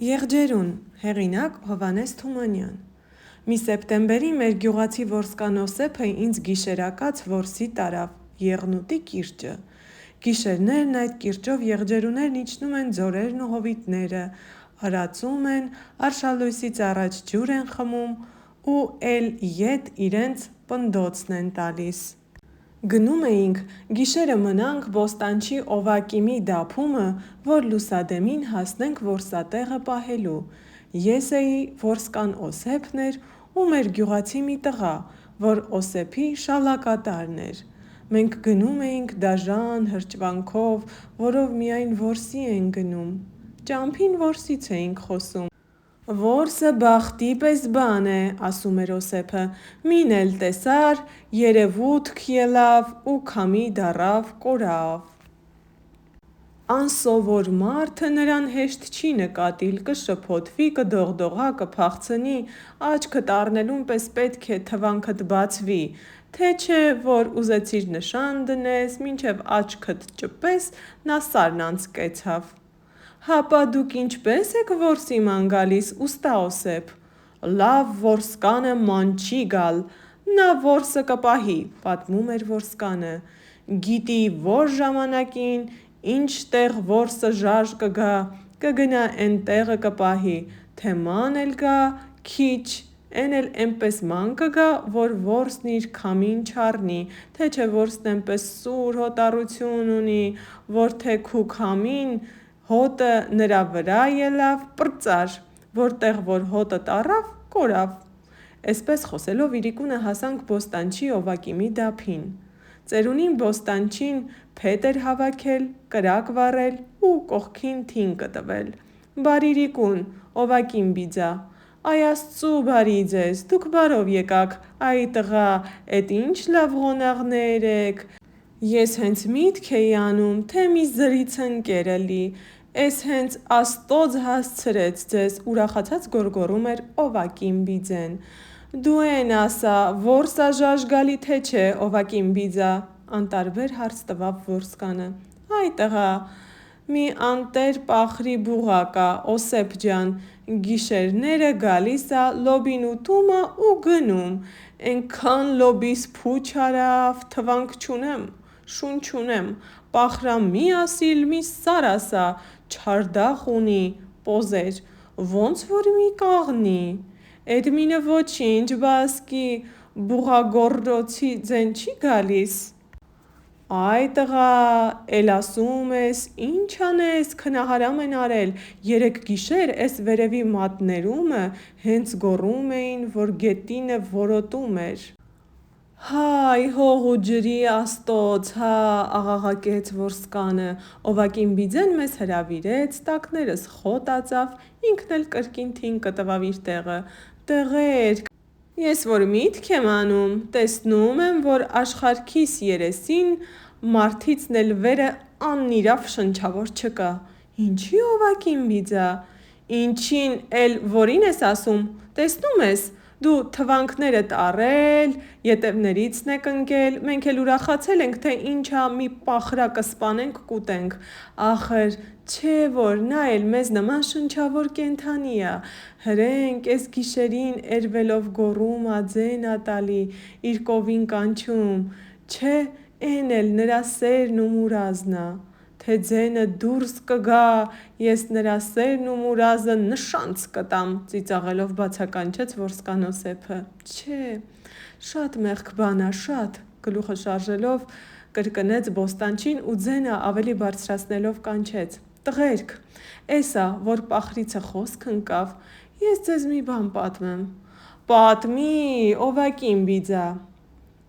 Եղջերուն, հեղինակ Հովհաննես Թումանյան։ Մի սեպտեմբերի մեր գյուղացի որսկան Օսեփը ինձ գիշերակաց որսի տարավ եղնուտի կիրճը։ Գիշերներն այդ կիրճով եղջերուներն իջնում են ձորերն ու հովիտները, արածում են, արշալույսից առաջ ջուր են խմում ու էլ ետ իրենց պնդոցն են տալիս։ Գնում էինք, գիշերը մնանք Բոստանչի Օվակիմի դափումը, որ լուսադեմին հասնենք որսատեղը պահելու։ Ես էի, որսկան Օսեփն էր ու մեր գյուղացի մի տղա, որ Օսեփի շալակատարն էր։ Մենք գնում էինք դաժան հրճվանքով, որով միայն որսի ենք գնում։ Ճամփին որսից էինք խոսում։ Որսը բախտի պես բան է, ասում էր Օսեփը, մին էլ տեսար, երևութք ելավ ու քամի դառավ կորավ։ Անսովոր մարդը նրան հեշտ չի նկատիլ, կշփոթվի, կդողդողա, կփախցնի, աչքդ առնելուն պես պետք է թվանքդ բացվի, թե չէ, որ ուզեցիր նշան դնես, մինչև աչքդ ճպես, նա սարն անցկեցավ։ Հապա դուք ինչպե՞ս եք որսի ման գալիս, ուստա Օսեփ։ Լավ որսկանը ման չի գալ, նա որսը կպահի, պատմում էր որսկանը։ Գիտի որ ժամանակին, ինչ տեղ որսը ժաժ կգա, կգնա էն տեղը կպահի, թե ման էլ գա քիչ, էն էլ էնպես ման կգա, որ որսն իր քամին չառնի, թե չէ որսն էնպես սուր հոտառություն ունի, որ թե քու քամին հոտը նրա վրա ելավ, պրծար, որտեղ որ հոտդ առավ, կորավ։ Էսպես խոսելով իրիկունը հասանք Բոստանչի Օվակիմի դափին։ Ծերունին Բոստանչին փետ էր հավաքել, կրակ վառել ու կողքին թինկը տվել։ Բարի իրիկուն, Օվակիմ բիձա։ Այ Աստծու բարի ձեզ, դուք բարով եկաք, այ տղա, էդ ինչ լավ ղոնաղներ եք։ Ես հենց միտք էի անում, թե մի զրից ընկերը լի, էս հենց Աստծոց հասցրեց ձեզ, ուրախացած գոռգոռում էր Օվակիմ բիձեն։ Դու էն ասա, որսա ժաժ գալի թե չէ, Օվակիմ բիձա, անտարբեր հարց տվավ որսկանը։ Այ տղա, մի անտեր պախրի բուղա կա, Օսեփ ջան, գիշերները գալիս ա, լոբին ուտում ա ու գնում, էնքան լոբիս փուչ արավ, թվանք չունեմ, շուն չունեմ, պախրա մի ասիլ, մի սար ասա, չարդախ ունի, պոզեր, ոնց որ մի կաղնի։ Էդ մինը ոչինչ, բա ասկի բուղագոռոցի ձեն չի գալիս։ Այ տղա, էլ ասում ես, ինչ անես, քնահարամ են արել, երեկ գիշեր էս վերևի մատներումը հենց գոռում էին, որ գետինը որոտում էր։ Հայ հող ու ջրի Աստծոց, հա, աղաղակեց որսկանը, Օվակիմ բիձեն մեզ հրավիրեց, տակներս խոտ ածավ, ինքն էլ կրկին թինկը տվավ իր տեղը։ Տղերք, ես որ միտք եմ անում, տեսնում եմ, որ աշխարհքիս երեսին մարդիցն էլ վերը անիրավ շնչավոր չկա։ Ինչի Օվակիմ բիձա։ Ինչին էլ որին ես ասում, տեսնում ես, դու թվանքներդ առել, ետևներիցն եք ընկել, մենք էլ ուրախացել ենք, թե ինչա մի պախրա կսպանենք կուտենք, ախր չէ որ նա էլ մեզ նման շնչավոր կենդանի ա, հրենք էս գիշերին էրվելով գոռում ա, ձեն ա տալի, իր կովին կանչում, չէ էն էլ նրա սերն ու մուրազն ա, թե ձենը դուրս կգա, ես նրա սերն ու մուրազը նշանց կտամ, ծիծաղելով բացականչեց որսկան Օսեփը։ Չէ, շատ մեղք բան ա, շատ, գլուխը շարժելով կրկնեց Բոստանչին ու ձենը ավելի բարձրացնելով կանչեց։ Տղերք, էս ա, որ պախրիցը խոսք ընկավ, ես ձեզ մի բան պատմեմ։ Պատմի, Օվակիմ բիձա։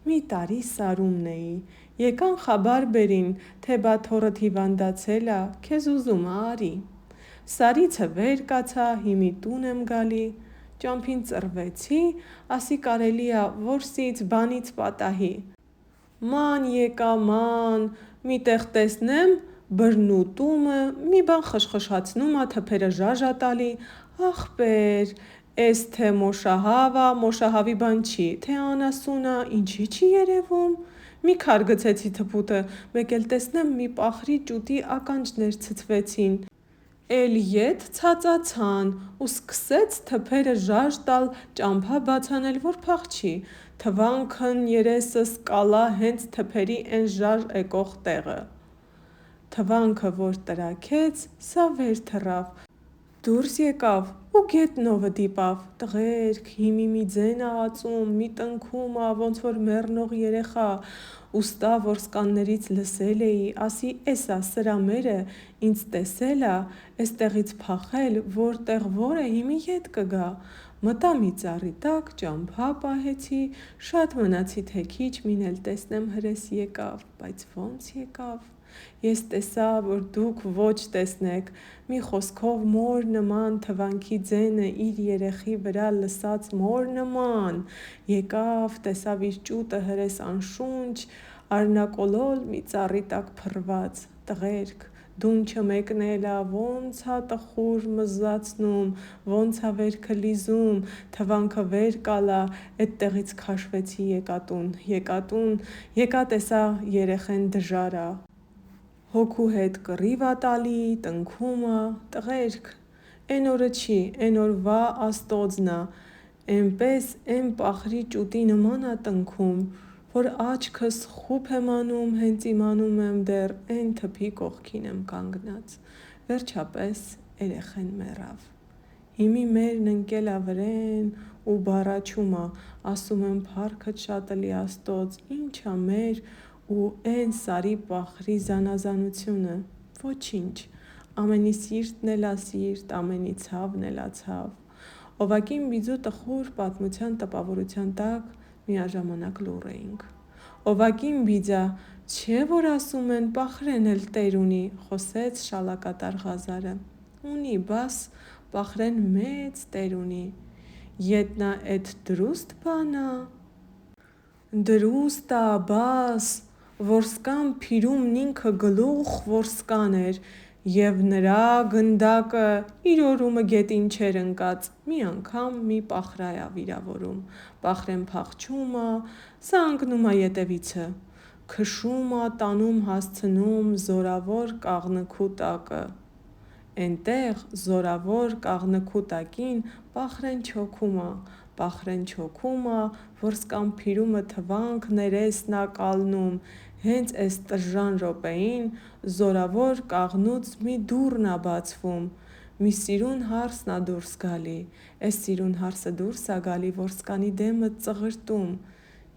Մի տարի Սարումն էի, եկան խաբար բերին, թե բա թոռդ հիվանդացել ա, քեզ ուզում ա արի։ Սարիցը վեր կացա, հիմի տուն եմ գալի, ճամփին ծռվեցի, ասի կարելի ա որսից բանից պատահի։ Ման եկա, ման, մի տեղ տեսնեմ, բրնուտումը, մի բան խշխշացնում ա, թփերը ժաժ ա տալի, ախպեր, էս թե մոշահավ ա, մոշահավի բան չի, թե անասուն ա, ինչի չի երևում։ Մի քար գցեցի թփուտը, մեկ էլ տեսնեմ մի պախրի ճուտի ականջներ ցցվեցին։ Էլ ետ ցածացան ու սկսեց թփերը ժաժ տալ ճամփա բացանել, որ փախչի։ Թվանքն երեսս կալա հենց թփերի էն ժաժ եկող տեղը։ Թվանքը որ տրաքեց, սա վեր թռավ, դուրս եկավ ու գետնովը դիպավ։ Տղերք, հիմի մի ձեն ա ածում, մի տնքում ա, ոնց որ մեռնող երեխա։ Ուստա որսկաններից լսել էի, ասի էսա սրա մերը, ինձ տեսել ա, էստեղից փախել, որտեղ որ է, հիմի ետ կգա։ Մտա մի ծառի տակ, ճամփա պահեցի, շատ մնացի թե քիչ մին էլ տեսնեմ հրես եկավ, բայց ոնց եկավ։ Ես տեսա, որ դուք ոչ տեսնեք, մի խոսքով մոր նման թվանքի ձենը իր երեխի վրա լսած մոր նման, եկավ, տեսավ իր ճուտը հրես անշունչ, արնակոլոլ մի ծառի տակ փռված։ Տղերք, դունչը մեկնել ա, ոնց ա տխուր մզզացնում, ոնց ա վերքը լիզում, թվանքը վեր կալա, էդտեղից քաշվեցի եկա տեսա երեխեն դժար ա, հոգու հետ կռիվ ա տալի, տնքում ա։ Տղերք, էն օրը չի, էն օրվա Աստծոձն ա, էնպես էն պախրի ճուտի նման ա տնքում, որ աչքս խուփ եմ անում, հենց իմանում եմ դեռ էն թփի կողքին եմ կանգնած։ Վերջապես երեխեն մեռավ։ Հիմի մերն ընկել ա վրեն ու բառաչում ա, ասում եմ փառքդ շատլի Աստծոց, ինչ ա մեր ու էն սարի պախրի զանազանությունը։ Ոչինչ, ամենի սիրտն էլ ա սիրտ, ամենի ցավն էլ ա ցավ։ Օվակին բիձու տխուր պատմության տպավորության տակ միաժամանակ լուռ էինք։ Օվակին բիձա, չէ որ ասում են պախրեն էլ տեր ունի, խոսեց շալակատար Ղազարը։ Ունի, բաս պախրեն մեծ տեր ունի։ Ետնա էդ դրուստ բան ա։ Դրուստ ա, բաս որսկան Փիրումն ինքը գլուխ որսկան էր, և նրա գնդակը իր օրումը գետին չէր ընկած, մի անգամ մի պախրայ ա վիրավորում։ Պախրեն փախչում ա, սա ընկնում ա ետևիցը, քշում ա, տանում հասցնում զորավոր կաղնկու տակը։ Էնտեղ զորավոր կաղնկու տակին Պախրեն չոքում ա, որսկան Փիրումը թվանք ներեսն ա կալնում, հենց էս տժժան րոպեին զորավոր կաղնուց մի դուռն ա բացվում, մի սիրուն հարսն ա դուրս գալի, էս սիրուն հարսը դուրս ա գալի, որսկանի դեմը ծղրտում։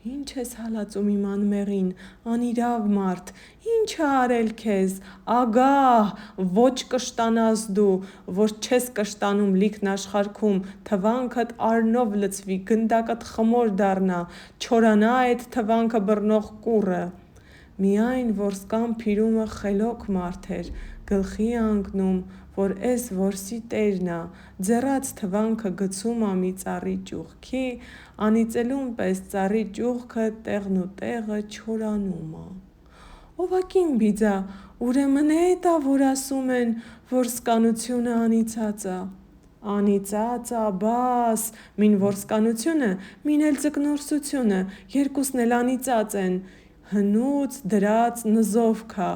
Ինչ ես հալածում իմ անմեղին, անիրավ մարդ, ինչ ա արել քեզ, ագահ, ոչ կշտանաս դու, որ չես կշտանում լիքն աշխարհքում, թվանքդ առնով լցվի, գնդակդ խմոր դառնա, չորանա էդ թվանքը բռնող կուռը։ Միայն որսկան Փիրումը խելոք մարդ էր, գլխի ա ընկնում, որ էս որսի տերն ա, ձեռած թվանքը գցում ա մի ծառի ճյուղքի, անիծելուն պես ծառի ճյուղքը տեղն ու տեղը չորանում ա։ Օվակին բիձա, ուրեմն էդ ա, որ ասում են որսկանությունը անիծած ա։ Անիծած ա, բաս, մին որսկանությունը, մին էլ ձկնորսությունը, երկուսն էլ անիծած են, հնուց դրած նզովք ա,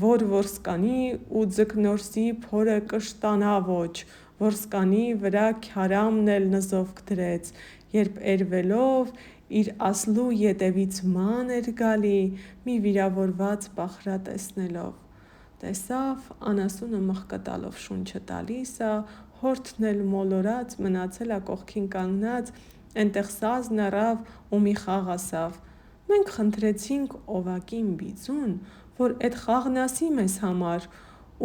որ որսկանի ու ձկնորսի փորը կշտանա ոչ, որսկանի վրա քյարամն էլ նզովք դրեց, երբ էրվելով իր ասլու ետևից ման էր գալի, մի վիրավորված պախրա տեսնելով։ Տեսավ, անասունը մղկտալով շունչը տալիս ա, հորթն էլ մոլորած մնացել ա կողքին կանգնած, էնտեղ սազն առավ ու մի խաղ ասավ։ Մենք խնդրեցինք Օվակին բիձուն, որ էդ խաղն ասի մեզ համար,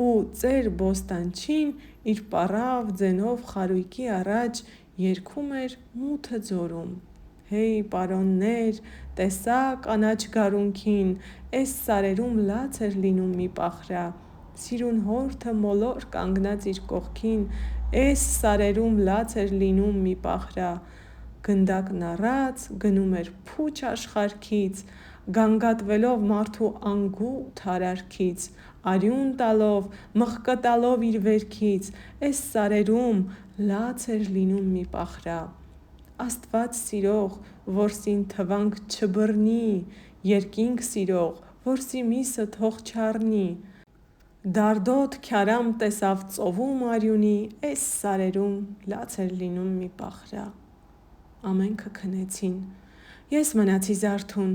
ու ծեր բոստանչին իր պառավ ձենով խարույկի առաջ երգում էր մութը ձորում. Հեյ պարոններ, տեսա կանաչ գարունքին, էս սարերում լաց էր լինում մի պախրա, սիրուն հորթը մոլոր կանգնած իր կողքին, էս սարերում լաց էր լինում մի պախրա, գնդակն առած գնում էր փուչ աշխարհքից, գանգատվելով մարդու անգութ արարքից, արյուն տալով, մղկտալով իր վերքից, էս սարերում լաց էր լինում մի պախրա։ Աստված սիրող, որսին թվանք չբռնի, երկինք սիրող, որսի միսը թող չառնի, Դարդոտ քյարամ տեսավ ծովում արյունի, էս սարերում լաց էր լինում մի պախրա։ Ամենքը քնեցին, ես մնացի զարթուն։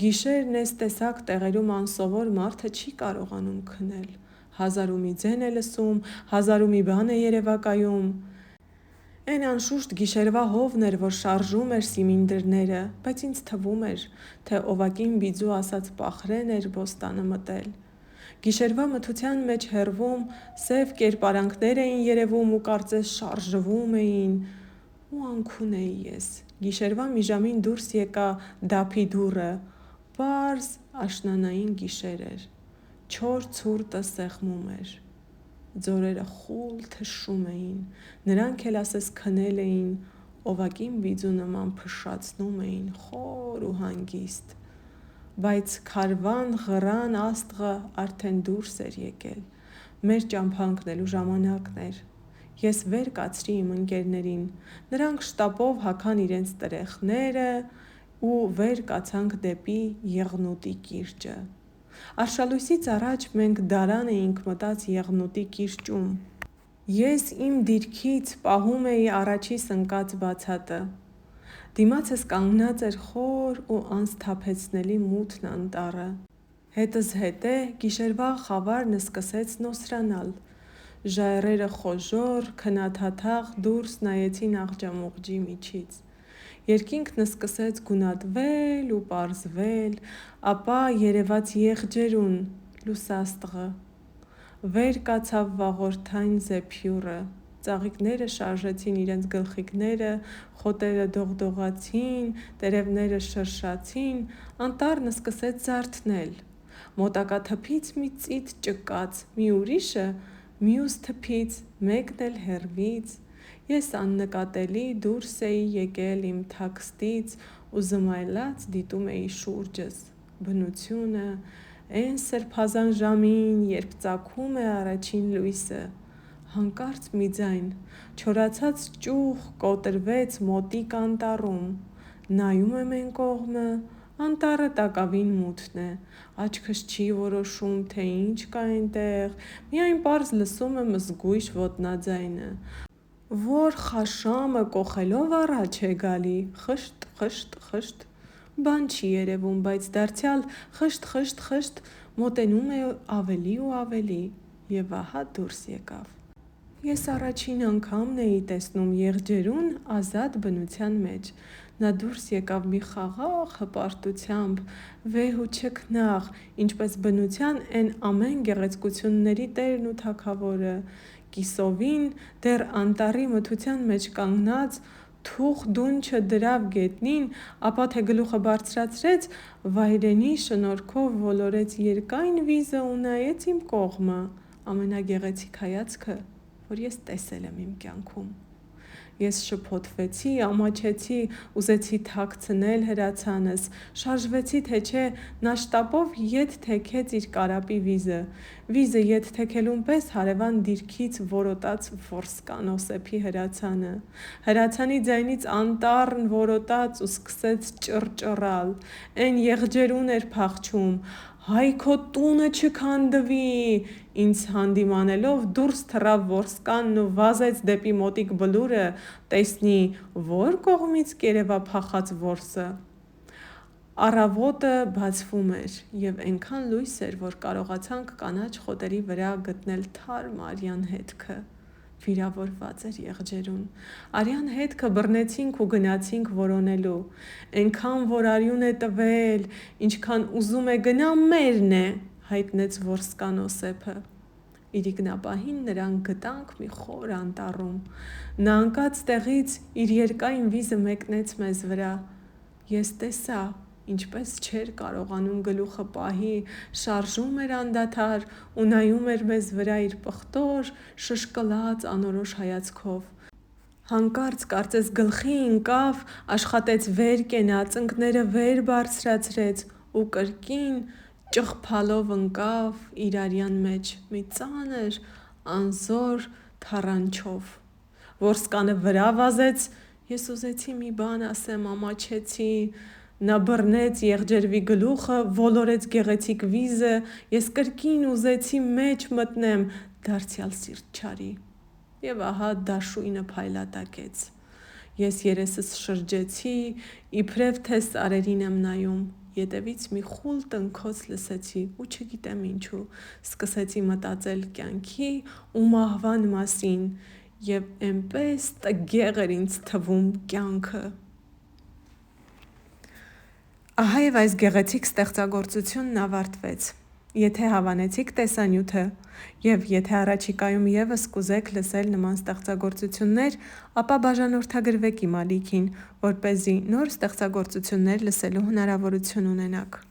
Գիշերն էս տեսակ տեղերում անսովոր մարդը չի կարողանում քնել, հազար ու մի ձեն է լսում, հազար ու մի բան է երևակայում։ Էն անշուշտ գիշերվա հովն էր, որ շարժում էր սիմինդրները, բայց ինձ թվում էր, թե օվակին բիձու ասած պախրեն էր բոստանը մտել։ Գիշերվա մթության մեջ հեռվում սև կերպարանքներ էին երևում ու կարծես շարժվում էին, ու անքուն էի ես։ Գիշերվա մի ժամին դուրս եկա դափի դուռը, պարզ աշնանային գիշեր էր, չոր ցուրտը սեղմում էր, ձորերը խուլ թշում էին, նրանք էլ ասես քնել էին, օվակին բիձու նման փշշացնում էին խոր ու հանգիստ, բայց քարվան ղռան աստղը արդեն դուրս էր եկել, մեր ճամփա ընկնելու ժամանակն էր։ Ես վեր կացրի իմ ընկերներին, նրանք շտապով հագան իրենց տրեխները ու վեր կացանք դեպի Եղնուտի կիրճը։ Արշալույսից առաջ մենք դարան էինք մտած Եղնուտի կիրճում։ Ես իմ դիրքից պահում էի առաջիս ընկած բացատը։ Դիմացս կանգնած էր խոր ու անսթափեցնելի մութն անտառը։ Հետս հետե գիշերվա խավարն սկսեց նոսրանալ։ Ժայռերը խոժոռ, քնաթաթախ դուրս նայեցին աղջամուղջի միջից։ Երկինքն սկսեց գունատվել ու պարզվել, ապա երևաց եղջերուն, լուսաստղը։ Վեր կացավ վաղորդայն զեփյուռը, ծաղիկները շարժեցին իրենց գլխիկները, խոտերը դողդողացին, տերևները շրշացին, անտառն սկսեց զարթնել։ Մոտակա թփից մի ծիտ ճկաց, մի ուրիշը մյուս թփից, մեկն էլ հեռվից։ Ես աննկատելի դուրս էի եկել իմ թաքստից ու զմայլած դիտում էի շուրջս, բնությունը, էն սրբազան ժամին, երբ ծագում է առաջին լույսը։ Հանկարծ մի ձայն, չորացած ճյուղ կոտրվեց մոտիկ անտառում։ Նայում եմ էն կողմը, անտառը տակավին մութն է, աչքս չի որոշում, թե ինչ կա էնտեղ, միայն պարզ լսում եմ զգույշ ոտնաձայնը, որ խաշամը կոխելով առաջ է գալի, խշտ, խշտ, խշտ, բան չի երևում, բայց դարձյալ խշտ, խշտ, խշտ, մոտենում է ավելի ու ավելի, և ահա դուրս եկավ։ Ես առաջին անգամն էի տեսնում եղջերուն ազատ բնության մեջ, նա դուրս եկավ մի խաղաղ հպարտությամբ, վեհ ու չքնաղ, ինչպես բնության էն ամեն գեղեցկությունների տերն ու թագավորը, կիսովին դեռ անտառի մթության մեջ կանգնած, թուխ դունչը դրավ գետնին, ապա թե գլուխը բարձրացրեց, վայրենի շնորհքով ոլորեց երկայն վիզը ու նայեց իմ կողմը, ամենագեղեցիկ հայացքը, որ ես տեսել եմ իմ կյանքում։ Ես շփոթվեցի, ամաչեցի, ուզեցի թաքցնել հրացանս, շարժվեցի, թե չէ, նա շտապով ետ թեքեց իր կարապի վիզը։ Վիզը ետ թեքելուն պես հարևան դիրքից որոտաց որսկան Օսեփի հրացանը։ Հրացանի ձայնից անտառն որոտաց ու սկսեց ճռճռալ։ Էն եղջերուն էր փախչում. «Հայ քո տունը չքանդվի»։ Ինձ հանդիմանելով դուրս թռավ որսկանն ու վազեց դեպի մոտիկ բլուրը, տեսնի որ կողմից կերևա փախած որսը։ Առավոտը բացվում էր, և էնքան լույս էր, որ կարողացանք կանաչ խոտերի վրա գտնել թարմ արյան հետքը։ Վիրավորված էր եղջերուն։ Արյան հետքը բռնեցինք ու գնացինք որոնելու։ Էնքան որ արյուն է տվել, ինչքան ուզում է գնա մերն է, հայտնեց որսկան Օսեփը։ Իրիկնապահին նրան գտանք մի խոր անտառում։ Նա ընկած տեղից իր երկայն վիզը մեկնեց մեզ վրա։ Ես տեսա, ինչպես չէր կարողանում գլուխը պահի, շարժում էր անդադար ու նայում էր մեզ վրա իր պղտոր, շշկլած անորոշ հայացքով։ Հանկարծ կարծես գլխի ընկավ, աշխատեց վեր կենա, ծնկները վեր բարձրացրեց ու կրկին ճղփալով ընկավ իր արյան մեջ մի ծանր, անզոր թառանչով։ Որսկանը վրա վազեց, ես ուզեցի մի բան ասեմ, ամաչեցի, Նա բռնեց եղջերվի գլուխը, ոլորեց գեղեցիկ վիզը, ես կրկին ուզեցի մեջ մտնեմ, դարձյալ սիրտ չարի։ Եվ ահա դաշույնը փայլատակեց։ Ես երեսս շրջեցի, իբրև թե սարերին եմ նայում, ետևից մի խուլ տնքոց լսեցի ու չգիտեմ ինչու, սկսեցի մտածել կյանքի ու մահվան մասին և էնպես տգեղ էր ինձ թվում կյանքը։ Ահա և այս գեղեցիկ ստեղծագործությունն ավարտվեց։ Եթե հավանեցիք տեսանյութը և եթե առաջիկայում ևս կուզեք լսել նման ստեղծագործություններ, ապա բաժանորդագրվեք իմ ալիքին, որպեսզի նոր ստեղծագործություններ լսելու հնարավորություն ունենաք։